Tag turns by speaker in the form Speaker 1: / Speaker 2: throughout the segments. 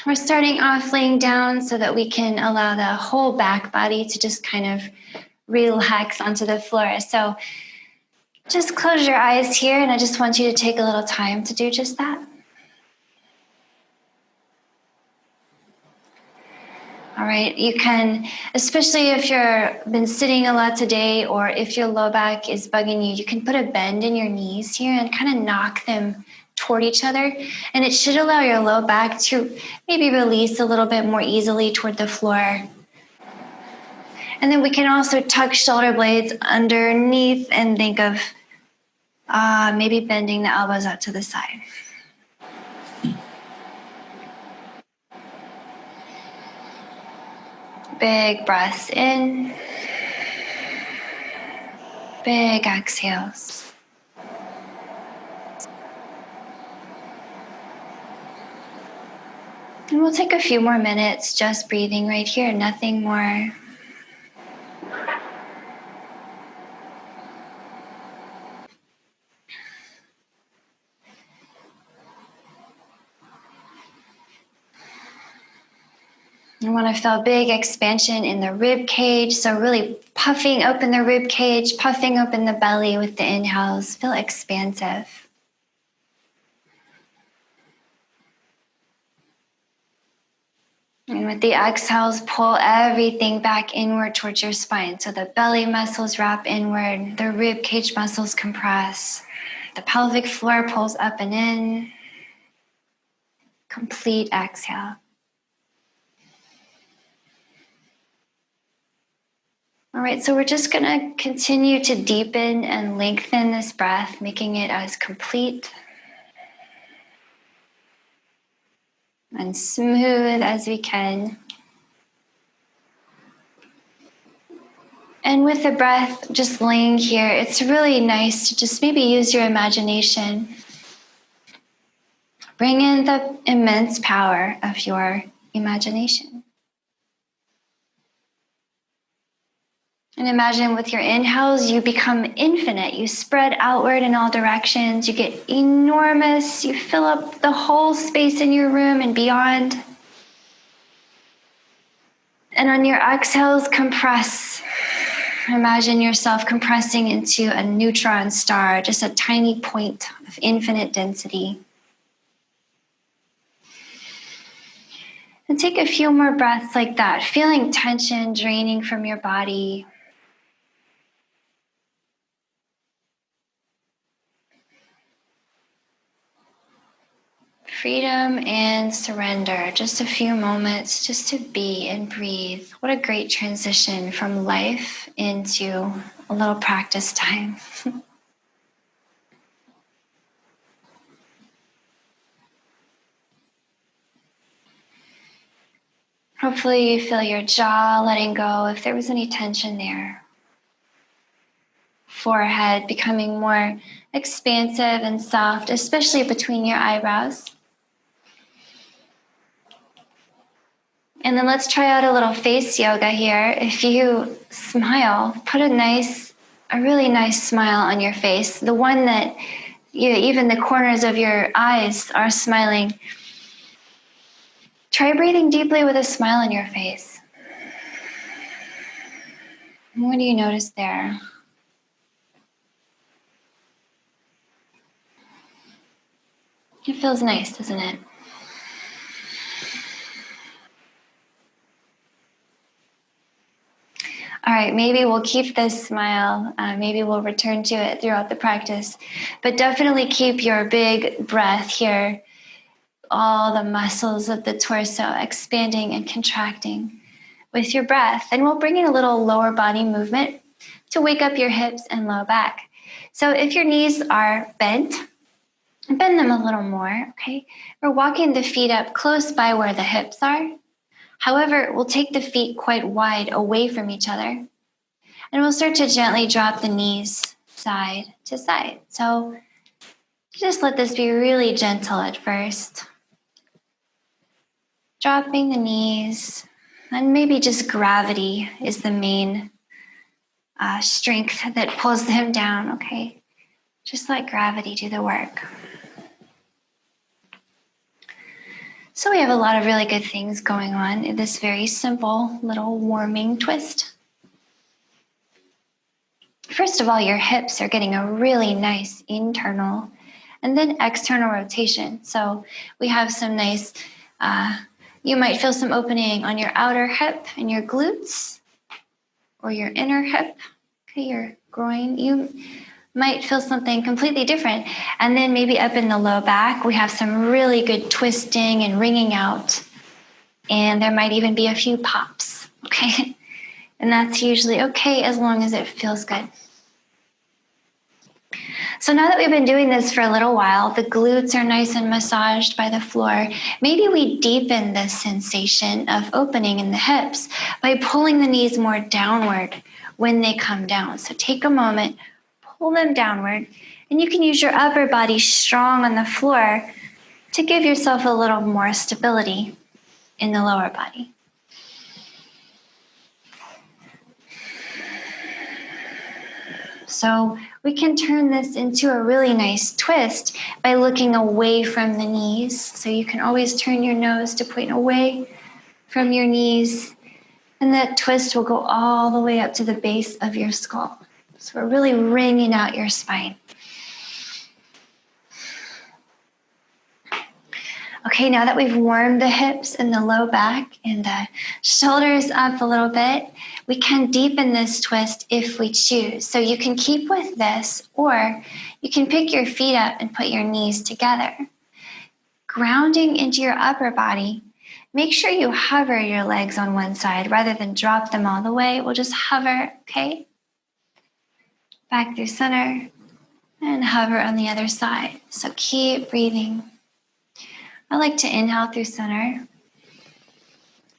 Speaker 1: We're starting off laying down so that we can allow the whole back body to just kind of relax onto the floor. So just close your eyes here, and I just want you to take a little time to do just that. All right, you can, especially if you've been sitting a lot today, or if your low back is bugging you, you can put a bend in your knees here and kind of knock them toward each other. And it should allow your low back to maybe release a little bit more easily toward the floor. And then we can also tuck shoulder blades underneath and think of maybe bending the elbows out to the side. Big breaths in. Big exhales. And we'll take a few more minutes just breathing right here, nothing more. You want to feel big expansion in the rib cage. So really puffing open the rib cage, puffing open the belly with the inhales. Feel expansive. And with the exhales, pull everything back inward towards your spine. So the belly muscles wrap inward, the rib cage muscles compress. The pelvic floor pulls up and in. Complete exhale. All right, so we're just going to continue to deepen and lengthen this breath, making it as complete and smooth as we can. And with the breath just laying here, it's really nice to just maybe use your imagination. Bring in the immense power of your imagination. And imagine with your inhales, you become infinite. You spread outward in all directions. You get enormous. You fill up the whole space in your room and beyond. And on your exhales, compress. Imagine yourself compressing into a neutron star, just a tiny point of infinite density. And take a few more breaths like that, feeling tension draining from your body. Freedom and surrender, just a few moments just to be and breathe. What a great transition from life into a little practice time. Hopefully you feel your jaw letting go if there was any tension there. Forehead becoming more expansive and soft, especially between your eyebrows. And then let's try out a little face yoga here. If you smile, put a really nice smile on your face. The one that even the corners of your eyes are smiling. Try breathing deeply with a smile on your face. What do you notice there? It feels nice, doesn't it? All right, maybe we'll keep this smile. Maybe we'll return to it throughout the practice. But definitely keep your big breath here. All the muscles of the torso expanding and contracting with your breath. And we'll bring in a little lower body movement to wake up your hips and low back. So if your knees are bent, bend them a little more, okay? We're walking the feet up close by where the hips are. However, we'll take the feet quite wide away from each other. And we'll start to gently drop the knees side to side. So just let this be really gentle at first. Dropping the knees, and maybe just gravity is the main strength that pulls them down, okay? Just let gravity do the work. So we have a lot of really good things going on in this very simple little warming twist. First of all, your hips are getting a really nice internal and then external rotation. So we have some nice, you might feel some opening on your outer hip and your glutes or your inner hip, okay, your groin. You might feel something completely different. And then maybe up in the low back, we have some really good twisting and wringing out. And there might even be a few pops, okay? And that's usually okay as long as it feels good. So now that we've been doing this for a little while, the glutes are nice and massaged by the floor. Maybe we deepen this sensation of opening in the hips by pulling the knees more downward when they come down. So take a moment, pull them downward, and you can use your upper body strong on the floor to give yourself a little more stability in the lower body. So we can turn this into a really nice twist by looking away from the knees. So you can always turn your nose to point away from your knees, and that twist will go all the way up to the base of your skull. So we're really wringing out your spine. Okay, now that we've warmed the hips and the low back and the shoulders up a little bit, we can deepen this twist if we choose. So you can keep with this, or you can pick your feet up and put your knees together. Grounding into your upper body, make sure you hover your legs on one side rather than drop them all the way. We'll just hover, okay? Back through center and hover on the other side. So keep breathing. I like to inhale through center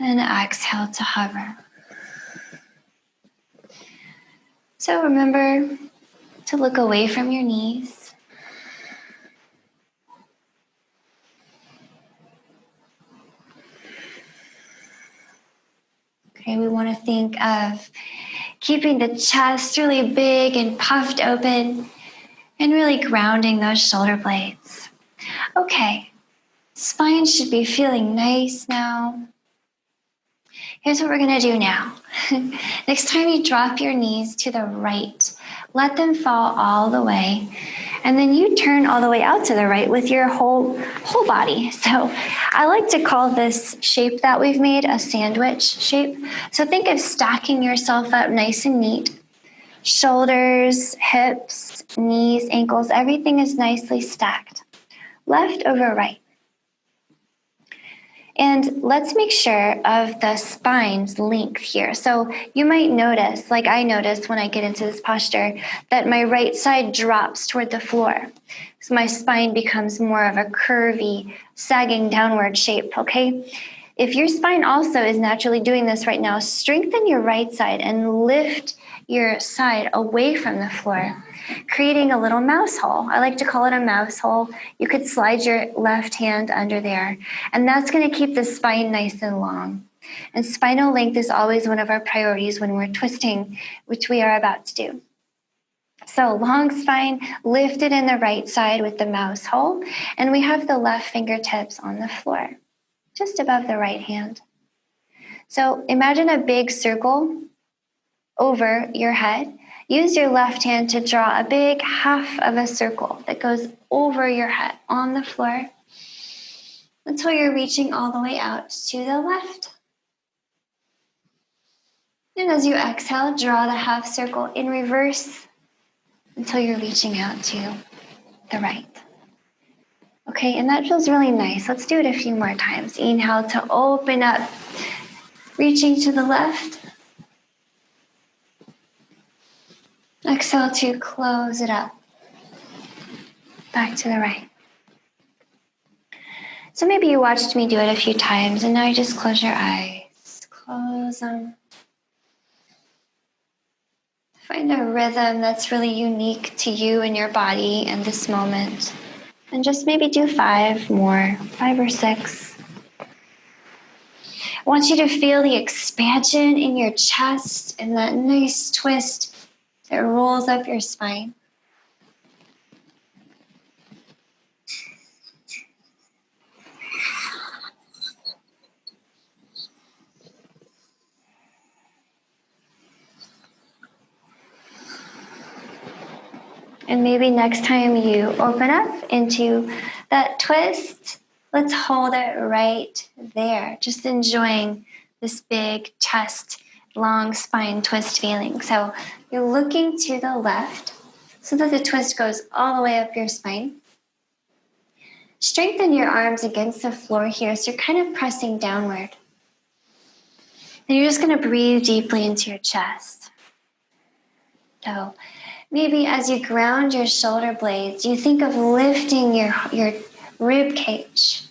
Speaker 1: and exhale to hover. So remember to look away from your knees. Okay, we want to think of keeping the chest really big and puffed open and really grounding those shoulder blades. Okay. Spine should be feeling nice now. Here's what we're going to do now. Next time you drop your knees to the right, let them fall all the way. And then you turn all the way out to the right with your whole body. So I like to call this shape that we've made a sandwich shape. So think of stacking yourself up nice and neat. Shoulders, hips, knees, ankles, everything is nicely stacked. Left over right. And let's make sure of the spine's length here. So you might notice, like I noticed when I get into this posture, that my right side drops toward the floor. So my spine becomes more of a curvy, sagging downward shape, okay? If your spine also is naturally doing this right now, strengthen your right side and lift your side away from the floor, creating a little mouse hole. I like to call it a mouse hole. You could slide your left hand under there, and that's going to keep the spine nice and long. And spinal length is always one of our priorities when we're twisting, which we are about to do. So long spine lifted in the right side with the mouse hole, and we have the left fingertips on the floor, just above the right hand. So imagine a big circle over your head. Use your left hand to draw a big half of a circle that goes over your head on the floor until you're reaching all the way out to the left. And as you exhale, draw the half circle in reverse until you're reaching out to the right. Okay, and that feels really nice. Let's do it a few more times. Inhale to open up, reaching to the left. Exhale to close it up, back to the right. So maybe you watched me do it a few times, and now you just close your eyes. Close them. Find a rhythm that's really unique to you and your body in this moment. And just maybe do 5 more, 5 or 6. I want you to feel the expansion in your chest and that nice twist that rolls up your spine. And maybe next time you open up into that twist, let's hold it right there. Just enjoying this big chest, long spine twist feeling. So you're looking to the left so that the twist goes all the way up your spine. Strengthen your arms against the floor here, so you're kind of pressing downward. And you're just going to breathe deeply into your chest. So maybe as you ground your shoulder blades, you think of lifting your rib cage.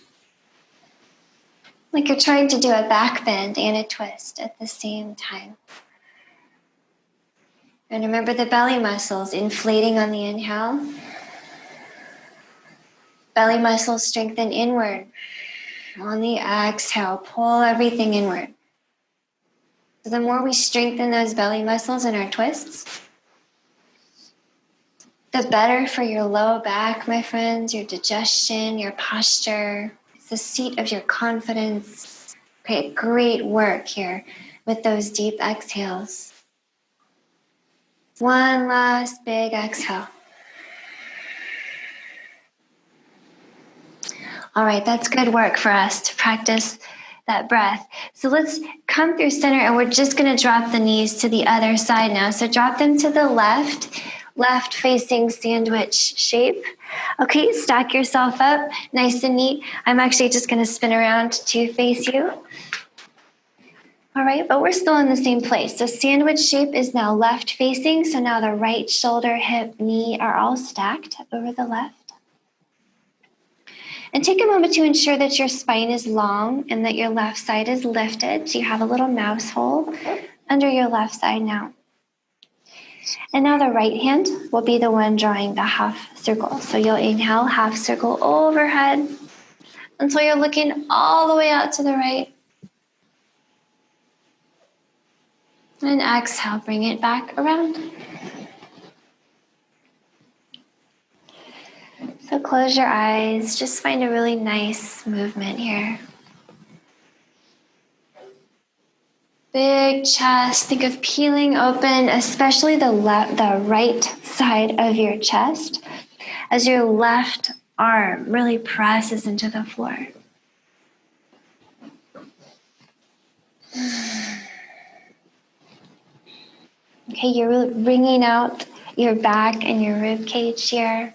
Speaker 1: Like you're trying to do a back bend and a twist at the same time. And remember the belly muscles inflating on the inhale. Belly muscles strengthen inward. On the exhale, pull everything inward. So the more we strengthen those belly muscles in our twists, the better for your low back, my friends, your digestion, your posture. It's the seat of your confidence. Okay, great work here with those deep exhales. One last big exhale. All right, that's good work for us to practice that breath. So let's come through center, and we're just going to drop the knees to the other side now. So drop them to the left facing sandwich shape. Okay, stack yourself up nice and neat. I'm actually just going to spin around to face you. All right, but we're still in the same place. So sandwich shape is now left facing. So now the right shoulder, hip, knee are all stacked over the left. And take a moment to ensure that your spine is long and that your left side is lifted. So you have a little mouse hole under your left side now. And now the right hand will be the one drawing the half circle. So you'll inhale, half circle overhead until you're looking all the way out to the right. And exhale, bring it back around. So close your eyes, just find a really nice movement here. Big chest, think of peeling open, especially the right side of your chest, as your left arm really presses into the floor. Okay, you're really wringing out your back and your rib cage here.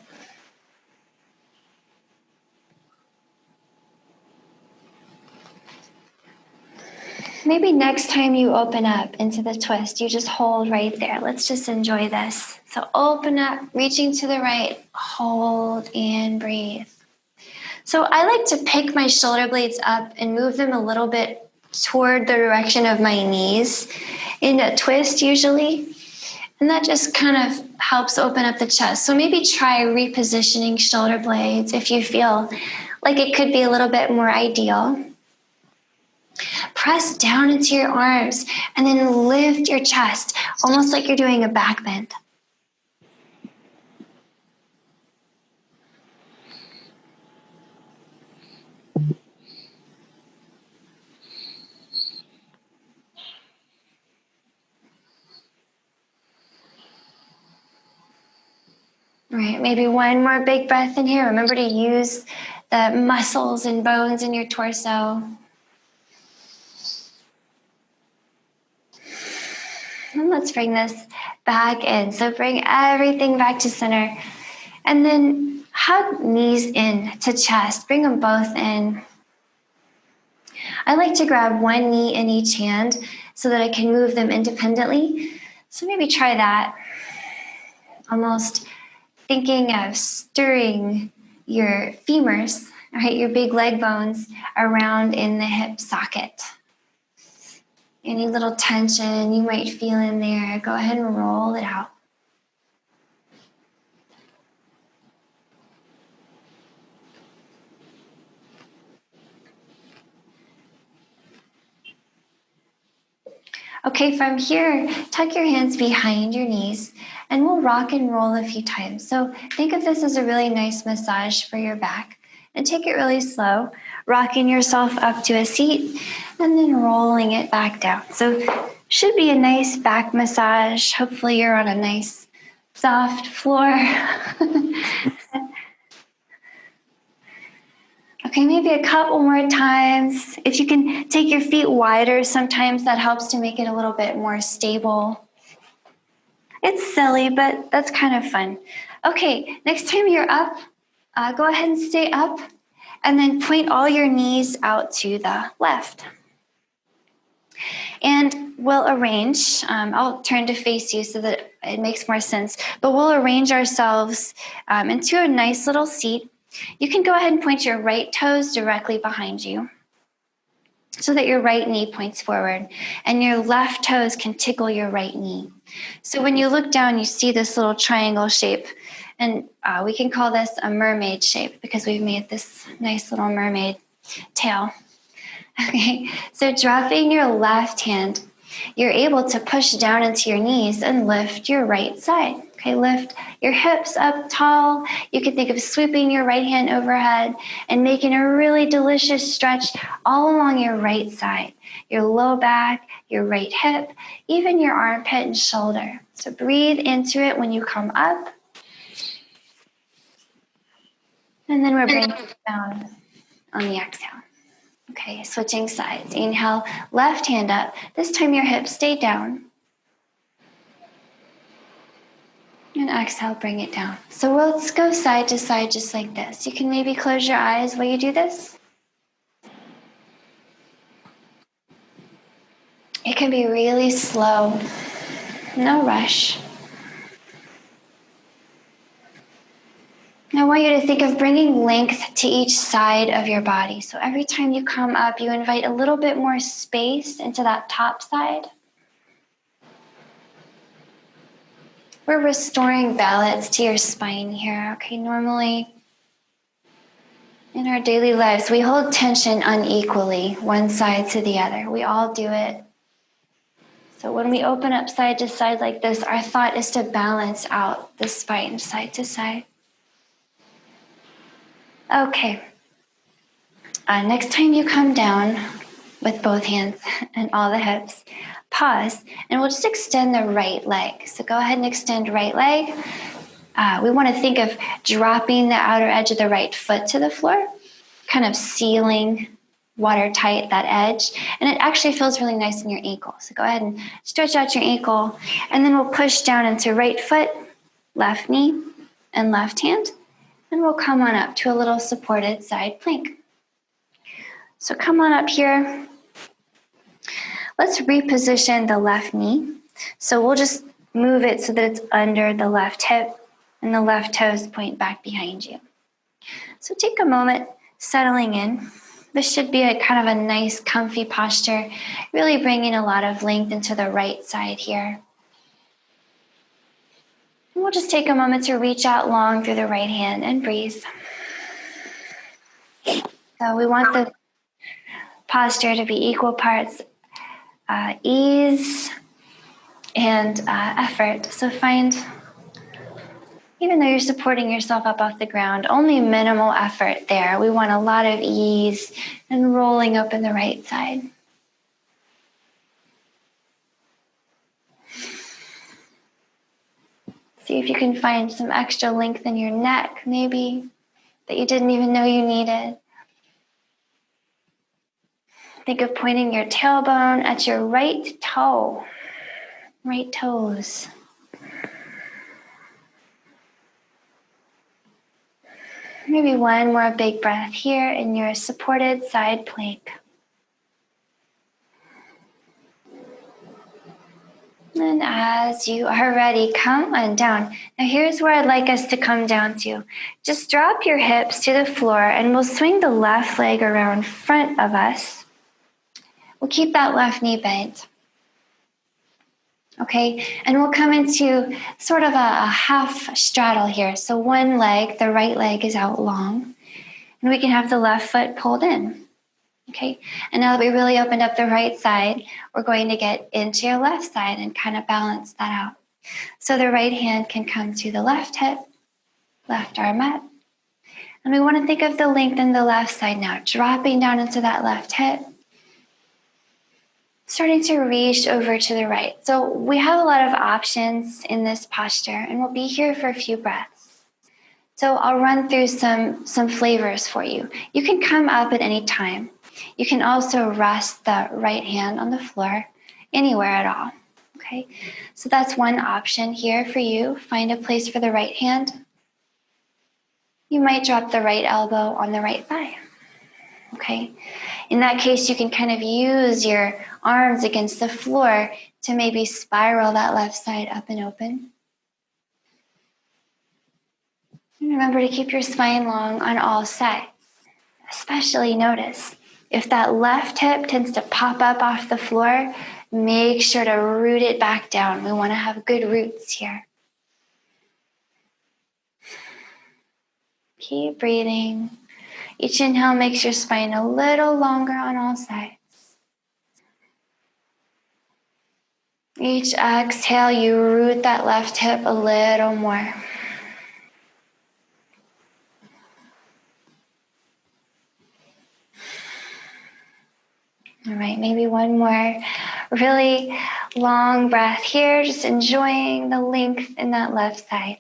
Speaker 1: Maybe next time you open up into the twist, you just hold right there. Let's just enjoy this. So open up, reaching to the right, hold and breathe. So I like to pick my shoulder blades up and move them a little bit toward the direction of my knees in a twist usually. And that just kind of helps open up the chest. So maybe try repositioning shoulder blades if you feel like it could be a little bit more ideal. Press down into your arms and then lift your chest, almost like you're doing a back bend. All right, maybe one more big breath in here. Remember to use the muscles and bones in your torso. And let's bring this back in. So bring everything back to center. And then hug knees in to chest. Bring them both in. I like to grab one knee in each hand so that I can move them independently. So maybe try that. Almost thinking of stirring your femurs, right, your big leg bones around in the hip socket. Any little tension you might feel in there, go ahead and roll it out. Okay, from here, tuck your hands behind your knees and we'll rock and roll a few times. So think of this as a really nice massage for your back and take it really slow, rocking yourself up to a seat and then rolling it back down. So should be a nice back massage. Hopefully you're on a nice soft floor. Okay, maybe a couple more times. If you can take your feet wider, sometimes that helps to make it a little bit more stable. It's silly, but that's kind of fun. Okay, next time you're up, go ahead and stay up, and then point all your knees out to the left. And we'll arrange, I'll turn to face you so that it makes more sense, but we'll arrange ourselves into a nice little seat. You can go ahead and point your right toes directly behind you so that your right knee points forward and your left toes can tickle your right knee. So when you look down, you see this little triangle shape, and we can call this a mermaid shape because we've made this nice little mermaid tail. Okay, so dropping your left hand, you're able to push down into your knees and lift your right side. Okay, lift your hips up tall. You can think of sweeping your right hand overhead and making a really delicious stretch all along your right side, your low back, your right hip, even your armpit and shoulder. So breathe into it when you come up. And then we're bringing it down on the exhale. Okay, switching sides. Inhale, left hand up. This time your hips stay down. And exhale, bring it down. So let's go side to side just like this. You can maybe close your eyes while you do this. It can be really slow. No rush. I want you to think of bringing length to each side of your body. So every time you come up, you invite a little bit more space into that top side. We're restoring balance to your spine here. Okay, normally in our daily lives, we hold tension unequally, one side to the other. We all do it. So when we open up side to side like this, our thought is to balance out the spine side to side. Okay. Next time you come down with both hands and all the hips, pause, and we'll just extend the right leg. So go ahead and extend right leg. We want to think of dropping the outer edge of the right foot to the floor, kind of sealing watertight that edge. And it actually feels really nice in your ankle. So go ahead and stretch out your ankle, and then we'll push down into right foot, left knee, and left hand. And we'll come on up to a little supported side plank. So come on up here. Let's reposition the left knee. So we'll just move it so that it's under the left hip and the left toes point back behind you. So take a moment settling in. This should be a kind of a nice, comfy posture, really bringing a lot of length into the right side here. And we'll just take a moment to reach out long through the right hand and breathe. So we want the posture to be equal parts ease and effort. So find, even though you're supporting yourself up off the ground, only minimal effort there. We want a lot of ease and rolling up in the right side. See if you can find some extra length in your neck, maybe, that you didn't even know you needed. Think of pointing your tailbone at your right toe, right toes. Maybe one more big breath here in your supported side plank. And as you are ready, come on down. Now here's where I'd like us to come down to. Just drop your hips to the floor and we'll swing the left leg around front of us. We'll keep that left knee bent. Okay, and we'll come into sort of a half straddle here. So one leg, the right leg is out long, and we can have the left foot pulled in. Okay, and now that we really opened up the right side, we're going to get into your left side and kind of balance that out. So the right hand can come to the left hip, left arm up. And we want to think of the length in the left side now, dropping down into that left hip. Starting to reach over to the right. So we have a lot of options in this posture, and we'll be here for a few breaths. So I'll run through some flavors for you. You can come up at any time. You can also rest the right hand on the floor, anywhere at all. Okay, so that's one option here for you. Find a place for the right hand. You might drop the right elbow on the right thigh. Okay, in that case, you can kind of use your arms against the floor to maybe spiral that left side up and open. And remember to keep your spine long on all sides. Especially notice if that left hip tends to pop up off the floor, make sure to root it back down. We want to have good roots here. Keep breathing. Each inhale makes your spine a little longer on all sides. Each exhale, you root that left hip a little more. All right, maybe one more really long breath here, just enjoying the length in that left side.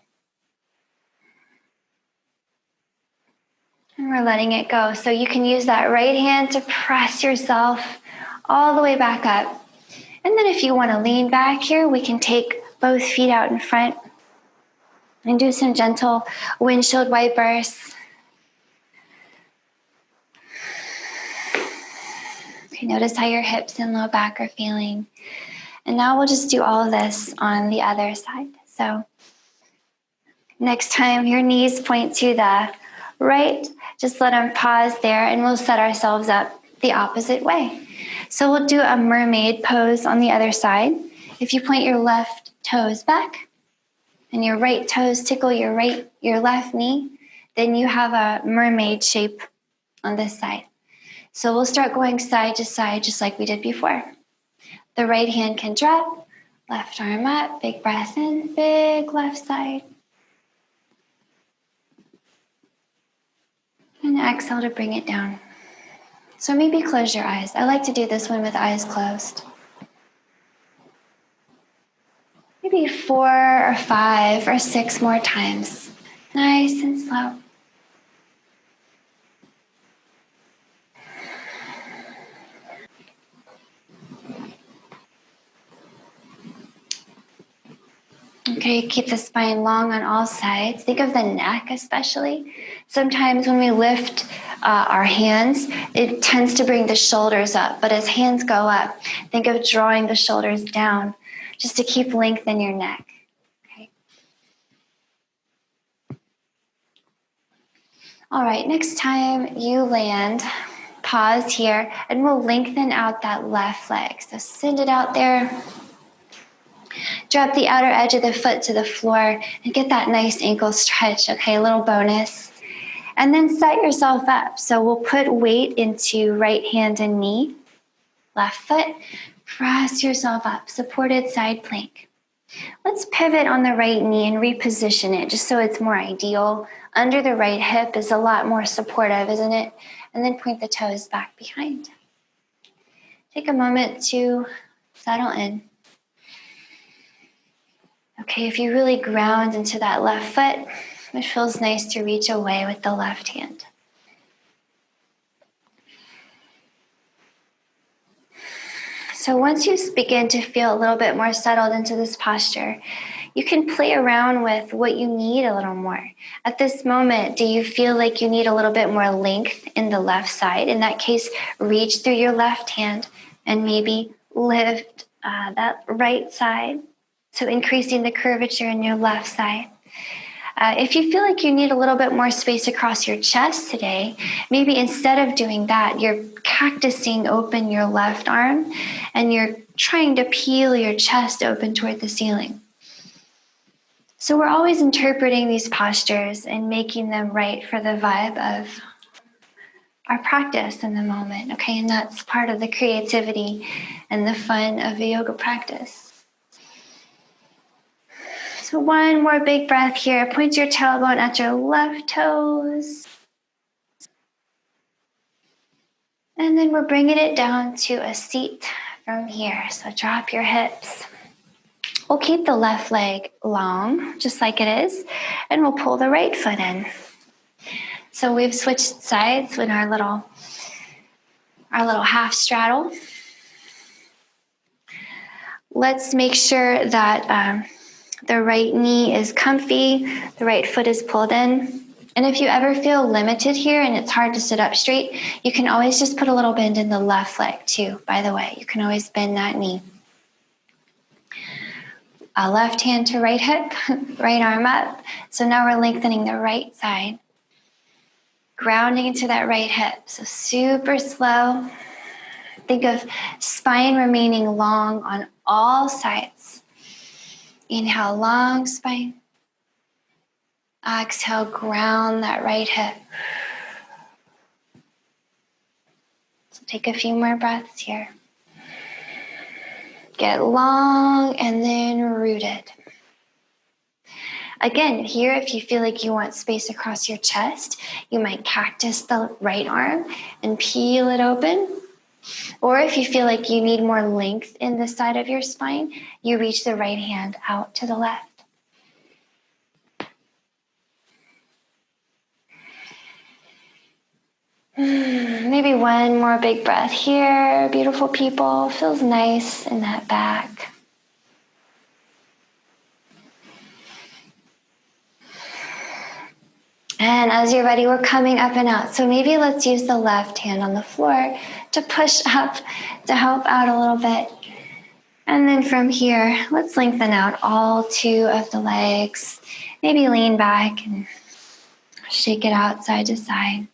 Speaker 1: And we're letting it go. So you can use that right hand to press yourself all the way back up. And then if you want to lean back here, we can take both feet out in front and do some gentle windshield wipers. Okay, notice how your hips and low back are feeling. And now we'll just do all of this on the other side. So next time your knees point to the right, just let them pause there and we'll set ourselves up the opposite way. So we'll do a mermaid pose on the other side. If you point your left toes back and your right toes tickle your left knee, then you have a mermaid shape on this side. So we'll start going side to side just like we did before. The right hand can drop, left arm up, big breath in, big left side. And exhale to bring it down. So maybe close your eyes. I like to do this one with eyes closed. Maybe 4 or 5 or 6 more times. Nice and slow. Okay, keep the spine long on all sides. Think of the neck especially. Sometimes when we lift our hands, it tends to bring the shoulders up. But as hands go up, think of drawing the shoulders down just to keep length in your neck. Okay. All right, next time you land, pause here, and we'll lengthen out that left leg. So send it out there. Drop the outer edge of the foot to the floor and get that nice ankle stretch, okay, a little bonus. And then set yourself up. So we'll put weight into right hand and knee, left foot, press yourself up, supported side plank. Let's pivot on the right knee and reposition it just so it's more ideal. Under the right hip is a lot more supportive, isn't it? And then point the toes back behind. Take a moment to settle in. Okay, if you really ground into that left foot, it feels nice to reach away with the left hand. So once you begin to feel a little bit more settled into this posture, you can play around with what you need a little more. At this moment, do you feel like you need a little bit more length in the left side? In that case, reach through your left hand and maybe lift that right side. So increasing the curvature in your left side. If you feel like you need a little bit more space across your chest today, maybe instead of doing that, you're cactusing open your left arm and you're trying to peel your chest open toward the ceiling. So we're always interpreting these postures and making them right for the vibe of our practice in the moment, okay? And that's part of the creativity and the fun of a yoga practice. So one more big breath here. Point your tailbone at your left toes. And then we're bringing it down to a seat, from here. So drop your hips. We'll keep the left leg long, just like it is, and we'll pull the right foot in. So we've switched sides with our little half straddle. Let's make sure that the right knee is comfy, the right foot is pulled in. And if you ever feel limited here and it's hard to sit up straight, you can always just put a little bend in the left leg too, by the way. You can always bend that knee. Left hand to right hip, right arm up. So now we're lengthening the right side. Grounding into that right hip. So super slow. Think of spine remaining long on all sides. Inhale, long spine. Exhale, ground that right hip. So take a few more breaths here. Get long and then rooted. Again, here, if you feel like you want space across your chest, you might cactus the right arm and peel it open. Or if you feel like you need more length in the side of your spine, you reach the right hand out to the left. Maybe one more big breath here. Beautiful people. Feels nice in that back. And as you're ready, we're coming up and out. So maybe let's use the left hand on the floor to push up to help out a little bit. And then from here, let's lengthen out all two of the legs. Maybe lean back and shake it out side to side.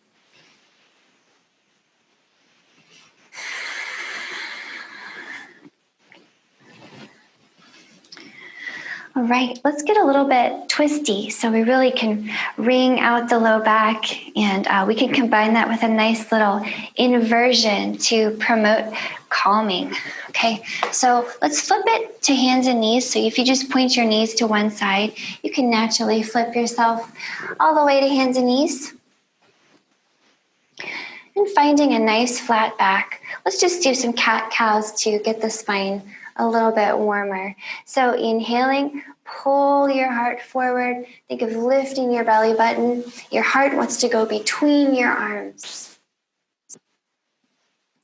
Speaker 1: All right, let's get a little bit twisty so we really can wring out the low back, and we can combine that with a nice little inversion to promote calming. Okay, so let's flip it to hands and knees. So if you just point your knees to one side, you can naturally flip yourself all the way to hands and knees. And finding a nice flat back, let's just do some cat-cows to get the spine a little bit warmer. So inhaling, pull your heart forward. Think of lifting your belly button. Your heart wants to go between your arms.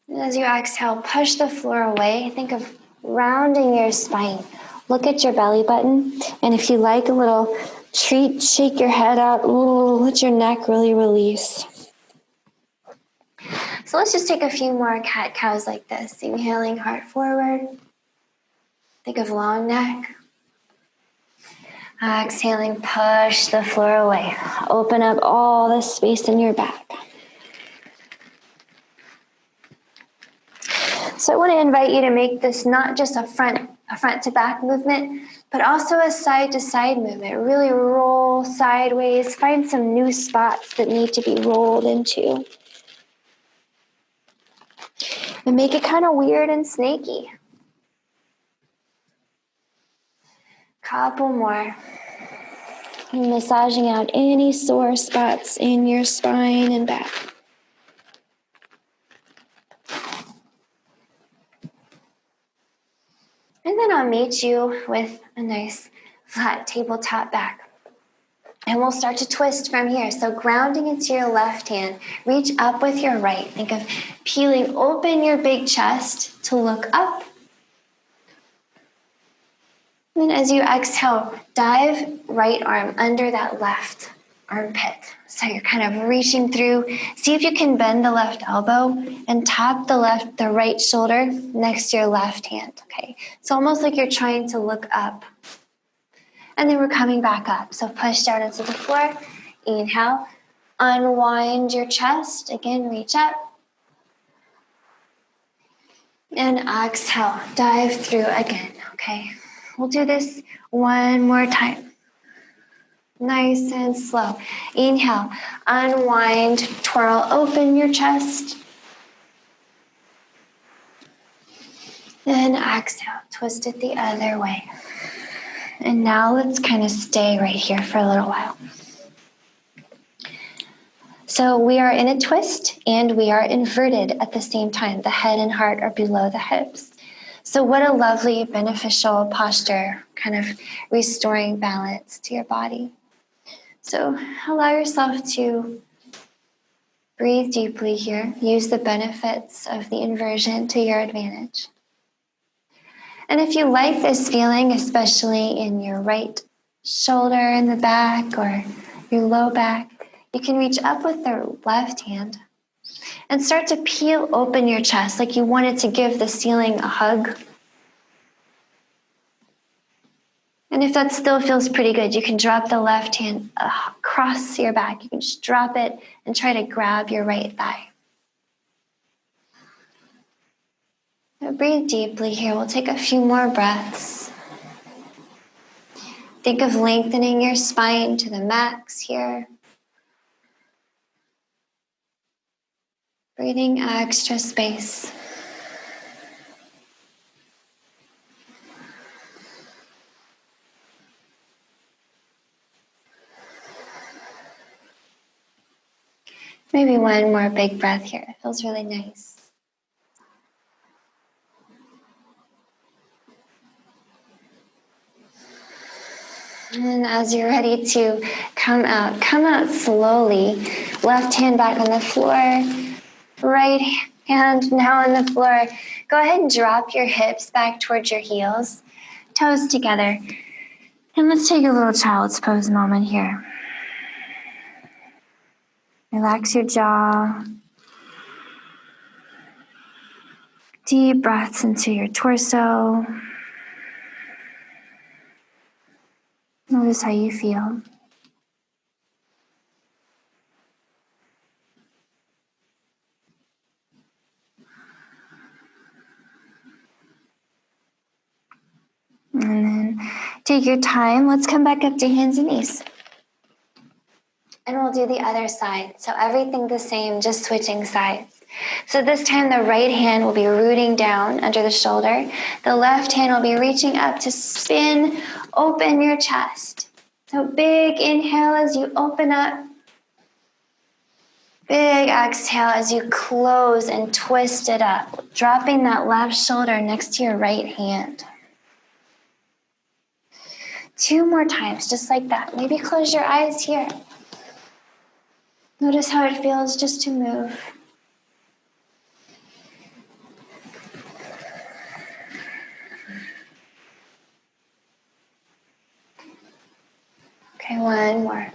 Speaker 1: And as you exhale, push the floor away. Think of rounding your spine. Look at your belly button. And if you like a little treat, shake your head out. Ooh, let your neck really release. So let's just take a few more cat-cows like this. Inhaling, heart forward. Think of long neck. Exhaling, push the floor away. Open up all the space in your back. So I want to invite you to make this not just a front to back movement, but also a side to side movement. Really roll sideways. Find some new spots that need to be rolled into. And make it kind of weird and snaky. Couple more. Massaging out any sore spots in your spine and back. And then I'll meet you with a nice flat tabletop back. And we'll start to twist from here. So grounding into your left hand, reach up with your right. Think of peeling open your big chest to look up. And as you exhale, dive right arm under that left armpit. So you're kind of reaching through. See if you can bend the left elbow and tap the right shoulder next to your left hand. Okay, it's almost like you're trying to look up. And then we're coming back up. So push down into the floor. Inhale, unwind your chest. Again, reach up. And exhale, dive through again. Okay. We'll do this one more time. Nice and slow. Inhale, unwind, twirl, open your chest. Then exhale, twist it the other way. And now let's kind of stay right here for a little while. So we are in a twist and we are inverted at the same time. The head and heart are below the hips. So what a lovely, beneficial posture, kind of restoring balance to your body. So allow yourself to breathe deeply here. Use the benefits of the inversion to your advantage. And if you like this feeling, especially in your right shoulder in the back or your low back, you can reach up with the left hand and start to peel open your chest like you wanted to give the ceiling a hug. And if that still feels pretty good, you can drop the left hand across your back. You can just drop it and try to grab your right thigh. Now breathe deeply here. We'll take a few more breaths. Think of lengthening your spine to the max here. Breathing extra space. Maybe one more big breath here. It feels really nice. And as you're ready to come out slowly. Left hand back on the floor. Right hand now on the floor. Go ahead and drop your hips back towards your heels. Toes together. And let's take a little child's pose moment here. Relax your jaw. Deep breaths into your torso. Notice how you feel. And then take your time. Let's come back up to hands and knees. And we'll do the other side. So everything the same, just switching sides. So this time the right hand will be rooting down under the shoulder. The left hand will be reaching up to spin open your chest. So big inhale as you open up. Big exhale as you close and twist it up. Dropping that left shoulder next to your right hand. 2 more times, just like that. Maybe close your eyes here. Notice how it feels just to move. Okay, one more.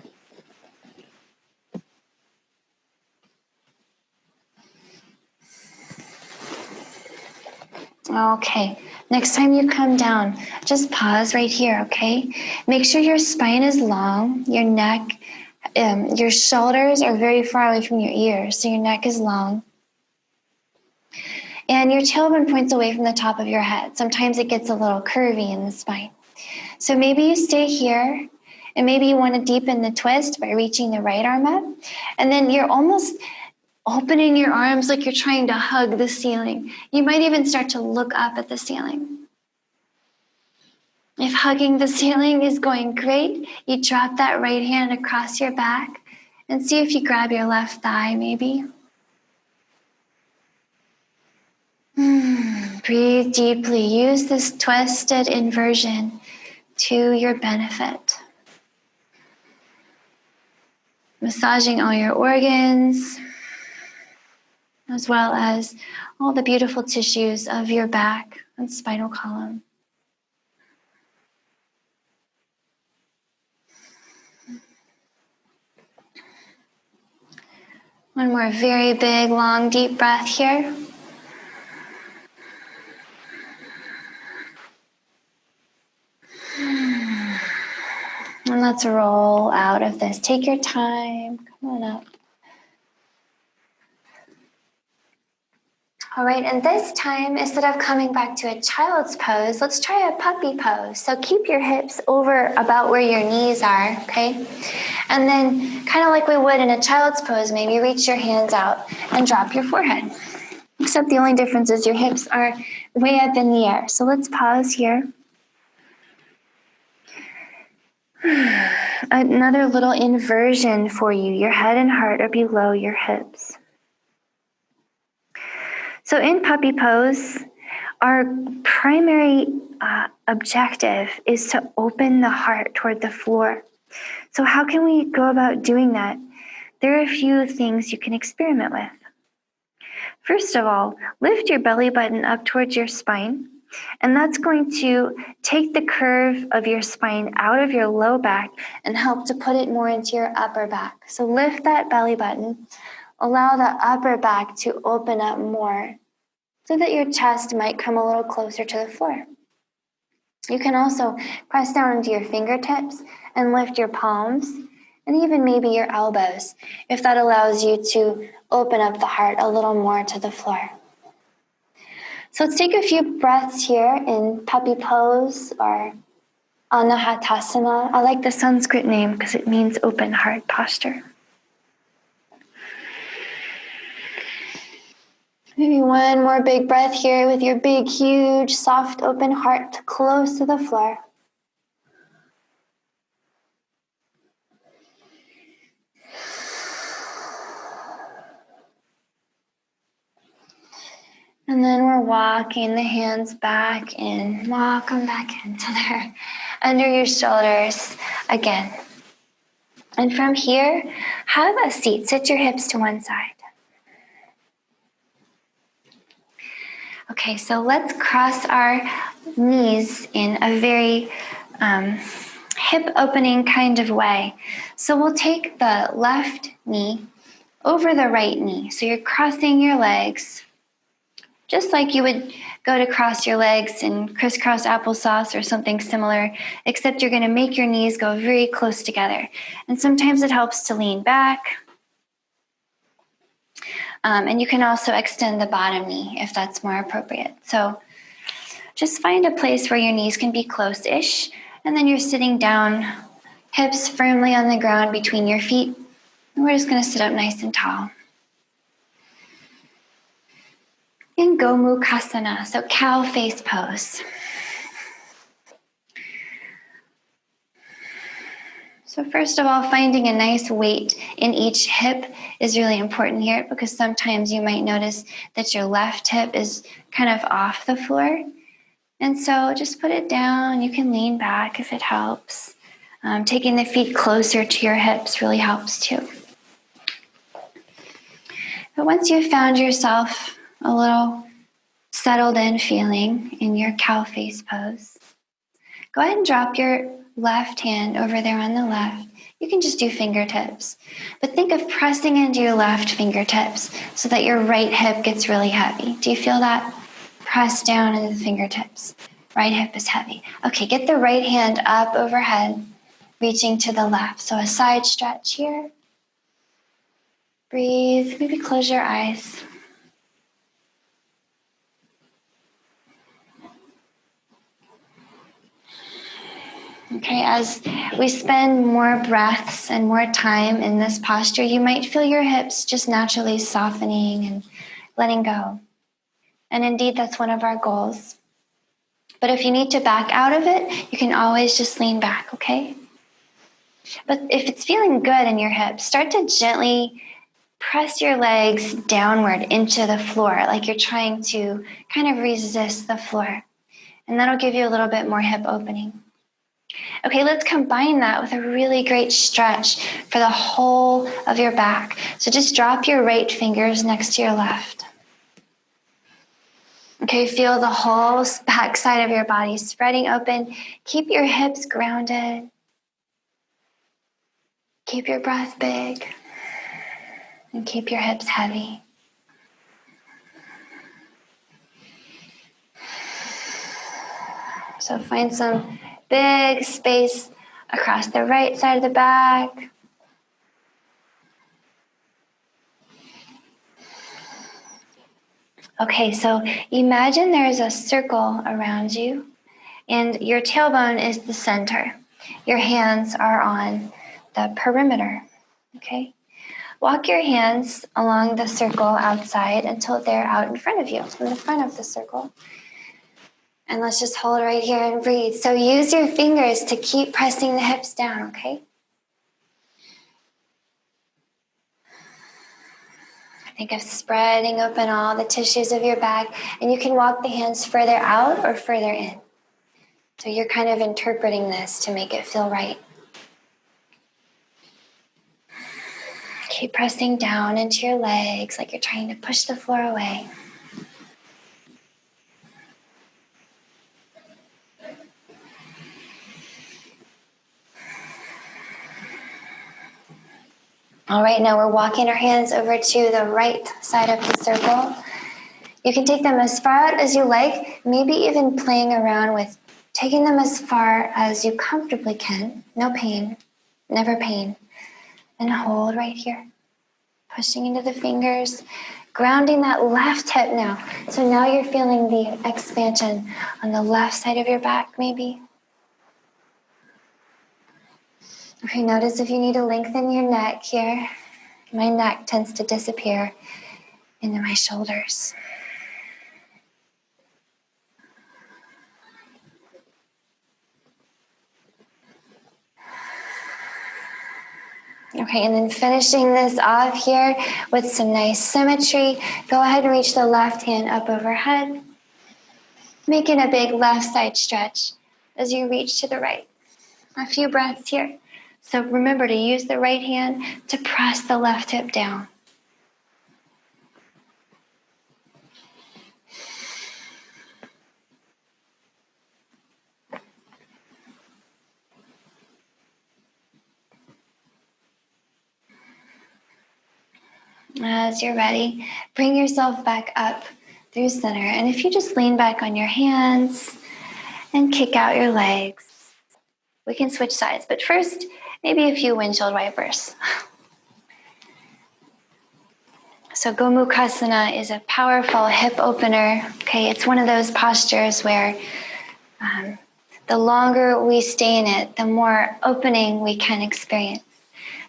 Speaker 1: Okay, next time you come down, just pause right here, okay? Make sure your spine is long, your neck, your shoulders are very far away from your ears, so your neck is long. And your tailbone points away from the top of your head. Sometimes it gets a little curvy in the spine. So maybe you stay here, and maybe you want to deepen the twist by reaching the right arm up, and then you're almost opening your arms like you're trying to hug the ceiling. You might even start to look up at the ceiling. If hugging the ceiling is going great, you drop that right hand across your back and see if you grab your left thigh maybe. Breathe deeply. Use this twisted inversion to your benefit. Massaging all your organs, as well as all the beautiful tissues of your back and spinal column. One more very big, long, deep breath here. And let's roll out of this. Take your time. Come on up. All right, and this time, instead of coming back to a child's pose, let's try a puppy pose. So keep your hips over about where your knees are, okay? And then, kind of like we would in a child's pose, maybe reach your hands out and drop your forehead. Except the only difference is your hips are way up in the air. So let's pause here. Another little inversion for you. Your head and heart are below your hips. So in puppy pose, Our primary objective is to open the heart toward the floor. So how can we go about doing that? There are a few things you can experiment with. First of all, lift your belly button up towards your spine, and that's going to take the curve of your spine out of your low back and help to put it more into your upper back. So lift that belly button, allow the upper back to open up more so that your chest might come a little closer to the floor. You can also press down into your fingertips and lift your palms and even maybe your elbows if that allows you to open up the heart a little more to the floor. So let's take a few breaths here in puppy pose or Anahatasana. I like the Sanskrit name because it means open heart posture. Maybe one more big breath here with your big, huge, soft, open heart close to the floor. And then we're walking the hands back in. Walk them back into there, under your shoulders again. And from here, have a seat. Sit your hips to one side. Okay, so let's cross our knees in a very hip opening kind of way. So we'll take the left knee over the right knee. So you're crossing your legs, just like you would go to cross your legs in crisscross applesauce or something similar, except you're going to make your knees go very close together. And sometimes it helps to lean back. And you can also extend the bottom knee if that's more appropriate. So just find a place where your knees can be close-ish, and then you're sitting down, hips firmly on the ground between your feet. And we're just going to sit up nice and tall. In Gomukhasana, so cow face pose. So first of all, finding a nice weight in each hip is really important here because sometimes you might notice that your left hip is kind of off the floor. And so just put it down. You can lean back if it helps. Taking the feet closer to your hips really helps too. But once you've found yourself a little settled in feeling in your cow face pose, go ahead and drop your left hand over there on the left. You can just do fingertips, but think of pressing into your left fingertips so that your right hip gets really heavy. Do you feel that? Press down into the fingertips. Right hip is heavy. Okay, get the right hand up overhead, reaching to the left. So a side stretch here. Breathe, maybe close your eyes. Okay, as we spend more breaths and more time in this posture, you might feel your hips just naturally softening and letting go. And indeed, that's one of our goals. But if you need to back out of it, you can always just lean back, okay? But if it's feeling good in your hips, start to gently press your legs downward into the floor, like you're trying to kind of resist the floor. And that'll give you a little bit more hip opening. Okay, let's combine that with a really great stretch for the whole of your back. So just drop your right fingers next to your left. Okay, feel the whole back side of your body spreading open. Keep your hips grounded. Keep your breath big. And keep your hips heavy. So find some big space across the right side of the back. Okay, so imagine there's a circle around you and your tailbone is the center. Your hands are on the perimeter, okay? Walk your hands along the circle outside until they're out in front of you, in the front of the circle. And let's just hold right here and breathe. So use your fingers to keep pressing the hips down, okay? Think of spreading open all the tissues of your back, and you can walk the hands further out or further in. So you're kind of interpreting this to make it feel right. Keep pressing down into your legs like you're trying to push the floor away. All right, now we're walking our hands over to the right side of the circle. You can take them as far out as you like, maybe even playing around with taking them as far as you comfortably can. No pain, never pain. And hold right here. Pushing into the fingers, grounding that left hip now. So now you're feeling the expansion on the left side of your back, maybe. Okay, notice if you need to lengthen your neck here. My neck tends to disappear into my shoulders. Okay, and then finishing this off here with some nice symmetry. Go ahead and reach the left hand up overhead. Making a big left side stretch as you reach to the right. A few breaths here. So remember to use the right hand to press the left hip down. As you're ready, bring yourself back up through center. And if you just lean back on your hands and kick out your legs, we can switch sides. But first, maybe a few windshield wipers. So Gomukhasana is a powerful hip opener. Okay, it's one of those postures where the longer we stay in it, the more opening we can experience.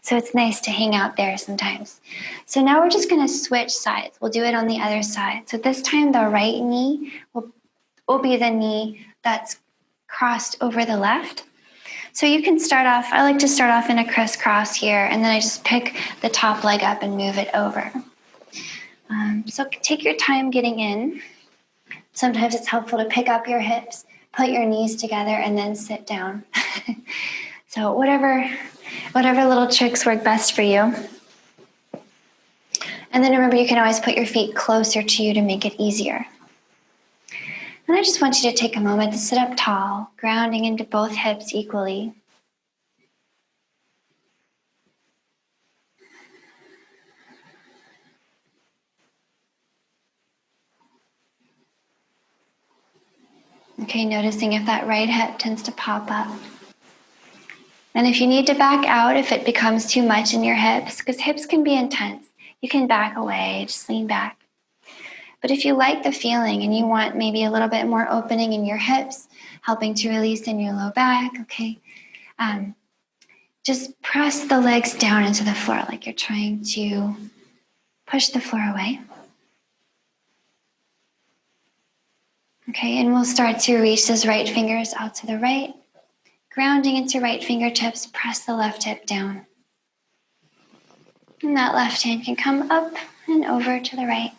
Speaker 1: So it's nice to hang out there sometimes. So now we're just going to switch sides. We'll do it on the other side. So this time the right knee will be the knee that's crossed over the left. So you can start off, I like to start off in a crisscross here, and then I just pick the top leg up and move it over. So take your time getting in. Sometimes it's helpful to pick up your hips, put your knees together, and then sit down. So whatever little tricks work best for you. And then remember, you can always put your feet closer to you to make it easier. And I just want you to take a moment to sit up tall, grounding into both hips equally. Okay, noticing if that right hip tends to pop up. And if you need to back out, if it becomes too much in your hips, because hips can be intense, you can back away, just lean back. But if you like the feeling and you want maybe a little bit more opening in your hips, helping to release in your low back, okay, just press the legs down into the floor like you're trying to push the floor away. Okay, and we'll start to reach those right fingers out to the right. Grounding into right fingertips, press the left hip down. And that left hand can come up and over to the right.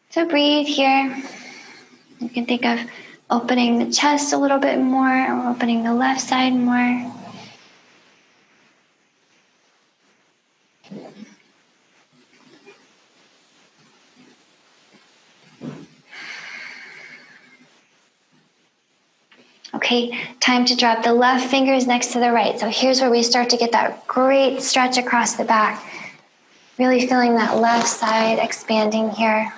Speaker 1: So breathe here. You can think of opening the chest a little bit more, or opening the left side more. Okay, time to drop the left fingers next to the right. So here's where we start to get that great stretch across the back. Really feeling that left side expanding here.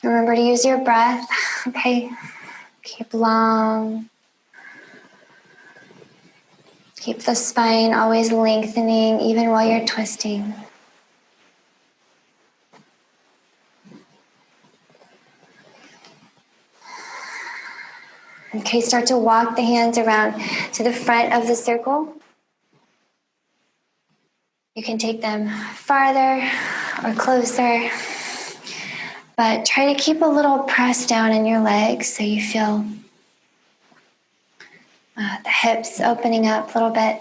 Speaker 1: Remember to use your breath, okay? Keep long. Keep the spine always lengthening, even while you're twisting. Okay, start to walk the hands around to the front of the circle. You can take them farther or closer, but try to keep a little press down in your legs so you feel the hips opening up a little bit.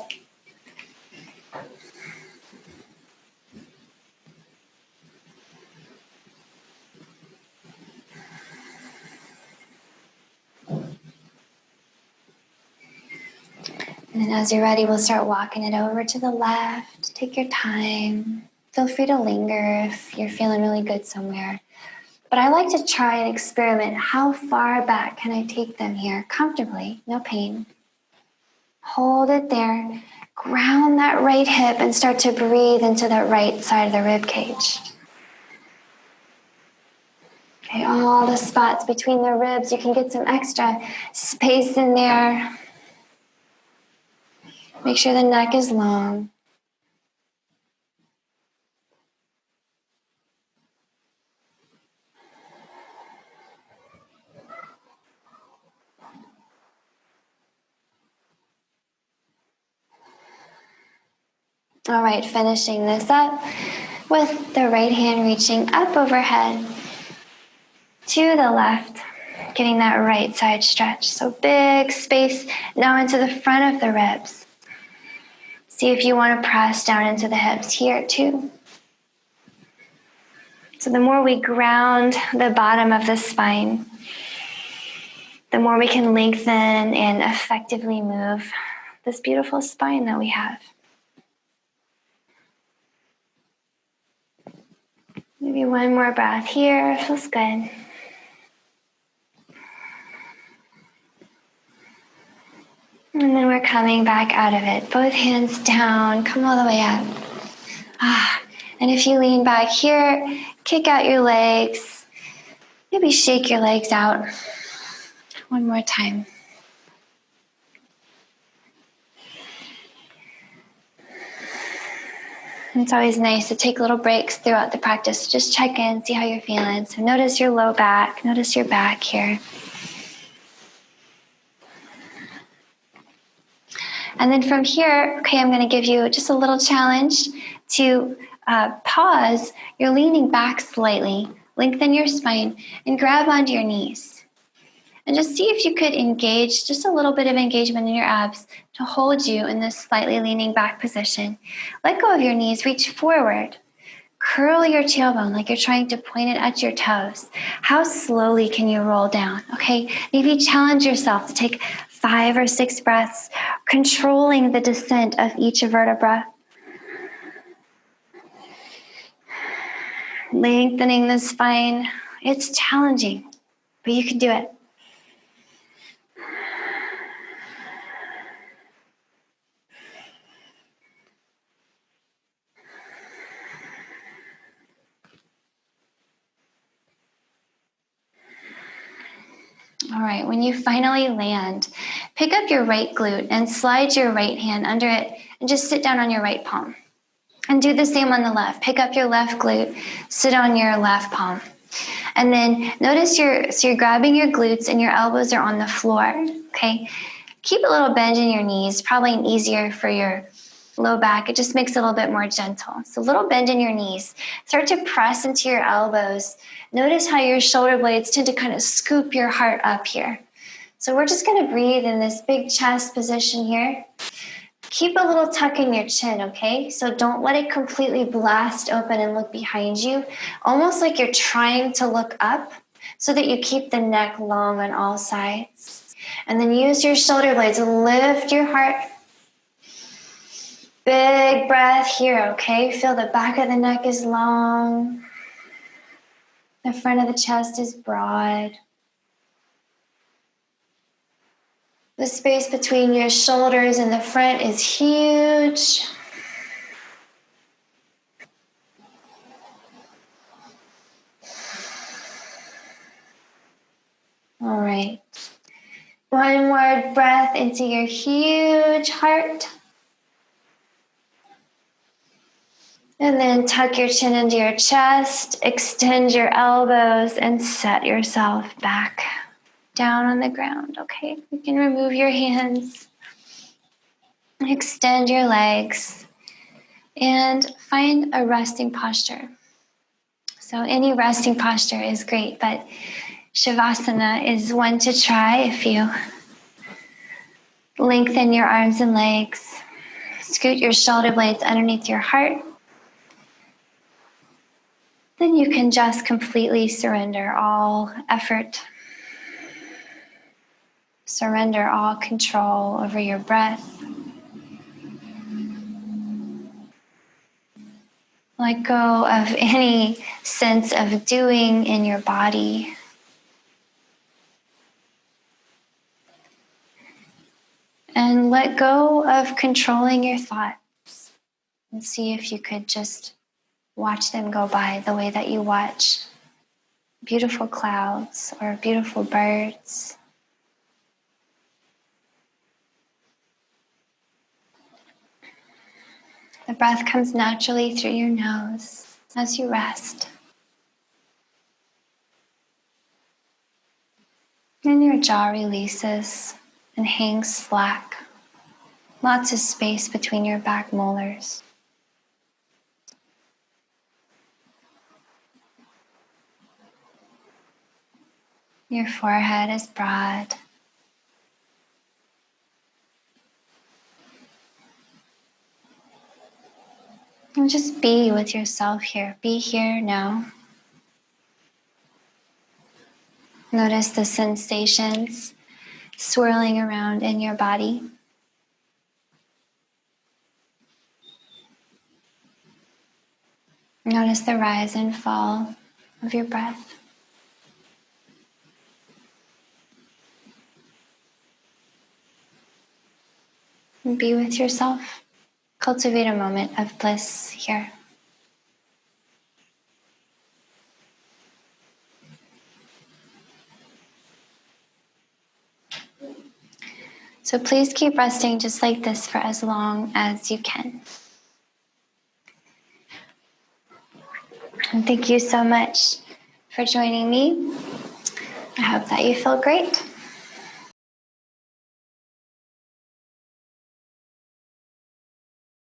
Speaker 1: And then as you're ready, we'll start walking it over to the left. Take your time. Feel free to linger if you're feeling really good somewhere. But I like to try and experiment. How far back can I take them here? Comfortably, no pain. Hold it there. Ground that right hip and start to breathe into that right side of the rib cage. Okay, all the spots between the ribs, you can get some extra space in there. Make sure the neck is long. All right, finishing this up with the right hand reaching up overhead to the left, getting that right side stretch. So big space now into the front of the ribs. See if you want to press down into the hips here too. So the more we ground the bottom of the spine, the more we can lengthen and effectively move this beautiful spine that we have. Maybe one more breath here, feels good. And then we're coming back out of it. Both hands down, come all the way up. And if you lean back here, kick out your legs. Maybe shake your legs out. One more time. It's always nice to take little breaks throughout the practice. Just check in, see how you're feeling. So notice your low back, notice your back here. And then from here, okay, I'm going to give you just a little challenge to pause. You're leaning back slightly, lengthen your spine, and grab onto your knees. And just see if you could engage, just a little bit of engagement in your abs to hold you in this slightly leaning back position. Let go of your knees, reach forward. Curl your tailbone like you're trying to point it at your toes. How slowly can you roll down? Okay, maybe challenge yourself to take 5 or 6 breaths, controlling the descent of each vertebra. Lengthening the spine. It's challenging, but you can do it. All right, when you finally land, pick up your right glute and slide your right hand under it and just sit down on your right palm. And do the same on the left. Pick up your left glute, sit on your left palm. And then notice you're grabbing your glutes and your elbows are on the floor, okay? Keep a little bend in your knees, probably easier for your low back. It just makes it a little bit more gentle. So a little bend in your knees. Start to press into your elbows. Notice how your shoulder blades tend to kind of scoop your heart up here. So we're just going to breathe in this big chest position here. Keep a little tuck in your chin, okay? So don't let it completely blast open and look behind you. Almost like you're trying to look up so that you keep the neck long on all sides. And then use your shoulder blades to lift your heart. Big breath here, okay? Feel the back of the neck is long. The front of the chest is broad. The space between your shoulders and the front is huge. All right. One more breath into your huge heart. And then tuck your chin into your chest, extend your elbows, and set yourself back down on the ground, okay? You can remove your hands, extend your legs, and find a resting posture. So any resting posture is great, but Shavasana is one to try if you lengthen your arms and legs, scoot your shoulder blades underneath your heart. Then you can just completely surrender all effort. Surrender all control over your breath. Let go of any sense of doing in your body. And let go of controlling your thoughts. And see if you could just watch them go by the way that you watch beautiful clouds or beautiful birds. The breath comes naturally through your nose as you rest. And your jaw releases and hangs slack. Lots of space between your back molars. Your forehead is broad. And just be with yourself here. Be here now. Notice the sensations swirling around in your body. Notice the rise and fall of your breath. And be with yourself. Cultivate a moment of bliss here. So please keep resting just like this for as long as you can. And thank you so much for joining me. I hope that you feel great.